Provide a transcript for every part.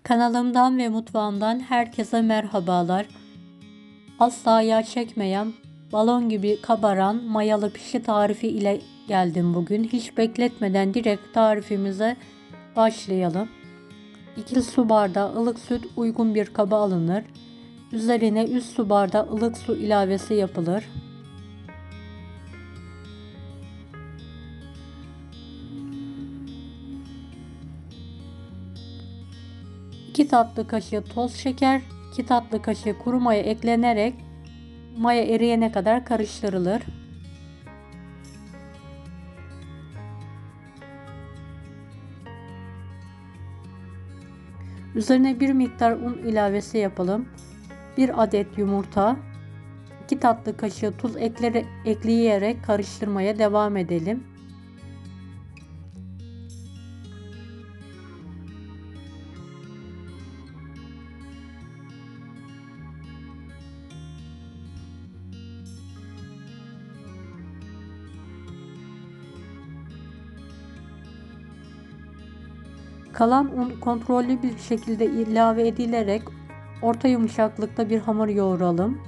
Kanalımdan ve mutfağımdan herkese merhabalar. Asla yağ çekmeyen, balon gibi kabaran mayalı pişi tarifi ile geldim bugün. Hiç bekletmeden direkt tarifimize başlayalım. 2 su bardağı ılık süt uygun bir kaba alınır. Üzerine 3 su bardağı ılık su ilavesi yapılır. 2 tatlı kaşığı toz şeker, 2 tatlı kaşığı kuru maya eklenerek maya eriyene kadar karıştırılır. Üzerine bir miktar un ilavesi yapalım. 1 adet yumurta, 2 tatlı kaşığı tuz ekleyerek karıştırmaya devam edelim. Kalan un kontrollü bir şekilde ilave edilerek orta yumuşaklıkta bir hamur yoğuralım.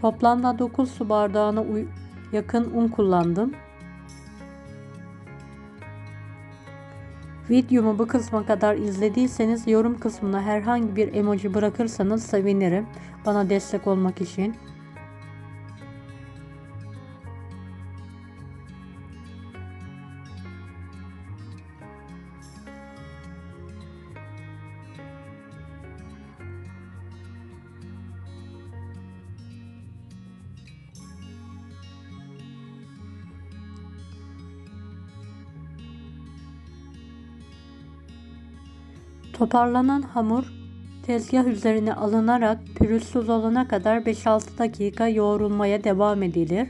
Toplamda 9 su bardağına yakın un kullandım. Videomu bu kısma kadar izlediyseniz yorum kısmına herhangi bir emoji bırakırsanız sevinirim. Bana destek olmak için. Toparlanan hamur tezgah üzerine alınarak pürüzsüz olana kadar 5-6 dakika yoğrulmaya devam edilir.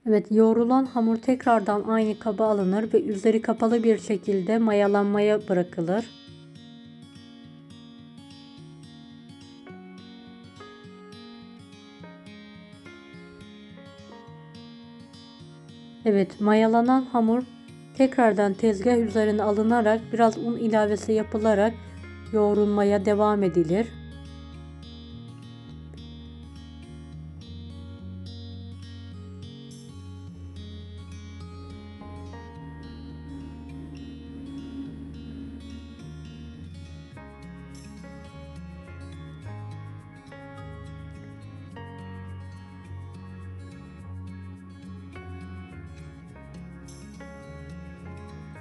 Evet, yoğrulan hamur tekrardan aynı kaba alınır ve üzeri kapalı bir şekilde mayalanmaya bırakılır. Evet, mayalanan hamur tekrardan tezgah üzerine alınarak biraz un ilavesi yapılarak yoğrulmaya devam edilir.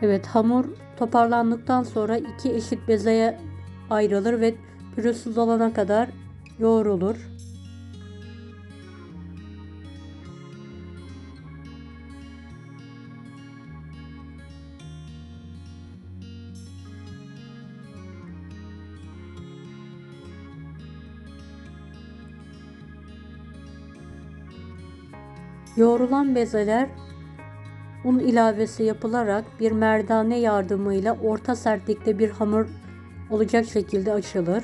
Evet, hamur toparlandıktan sonra 2 eşit bezeye ayrılır ve pürüzsüz olana kadar yoğrulur. Yoğrulan bezeler un ilavesi yapılarak bir merdane yardımıyla orta sertlikte bir hamur olacak şekilde açılır.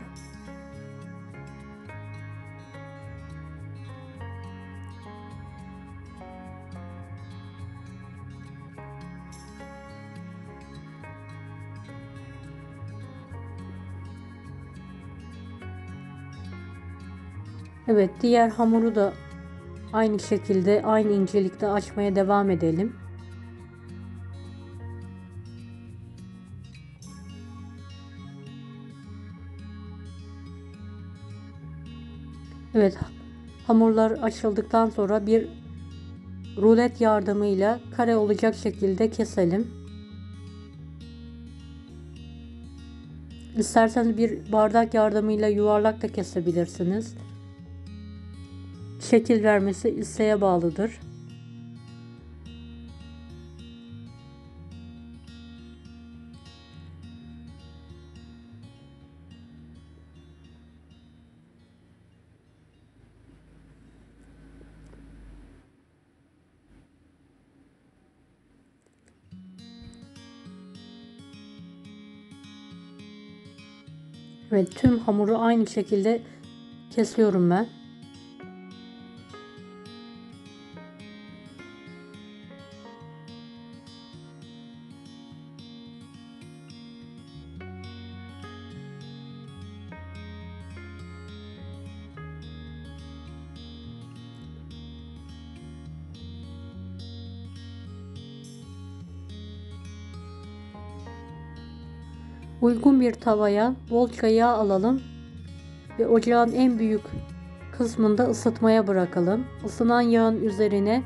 Evet, diğer hamuru da aynı şekilde aynı incelikte açmaya devam edelim. Evet, hamurlar açıldıktan sonra bir rulet yardımıyla kare olacak şekilde keselim. İsterseniz bir bardak yardımıyla yuvarlak da kesebilirsiniz. Şekil vermesi isteğe bağlıdır. Evet, tüm hamuru aynı şekilde kesiyorum ben. Uygun bir tavaya bolca yağ alalım ve ocağın en büyük kısmında ısıtmaya bırakalım. Isınan yağın üzerine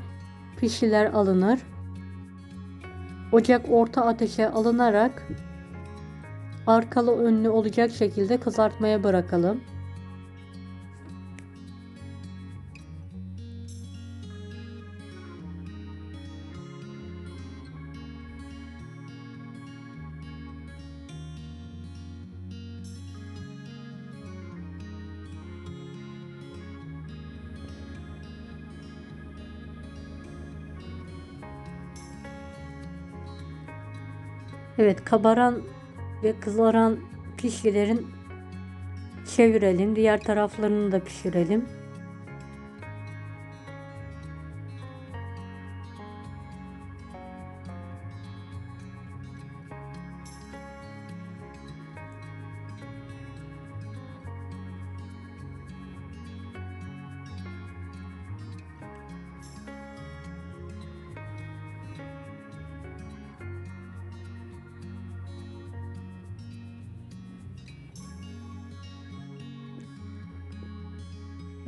pişiler alınır. Ocak orta ateşe alınarak arkalı önlü olacak şekilde kızartmaya bırakalım. Evet, kabaran ve kızaran pişilerin çevirelim. Diğer taraflarını da pişirelim.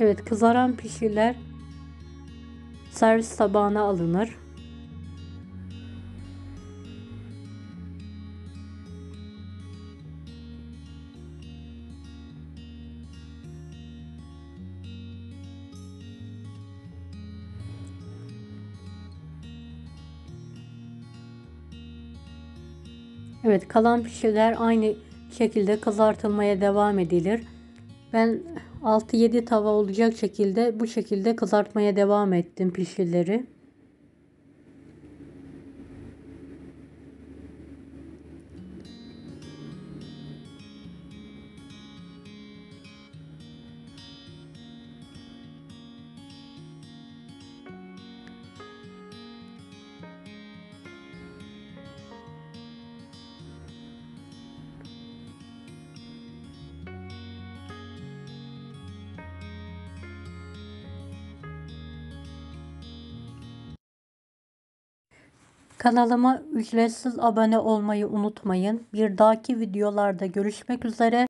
Evet, kızaran pişiler servis tabağına alınır. Evet, kalan pişiler aynı şekilde kızartılmaya devam edilir. Ben 6-7 tava olacak şekilde bu şekilde kızartmaya devam ettim pişileri. Kanalıma ücretsiz abone olmayı unutmayın. Bir dahaki videolarda görüşmek üzere.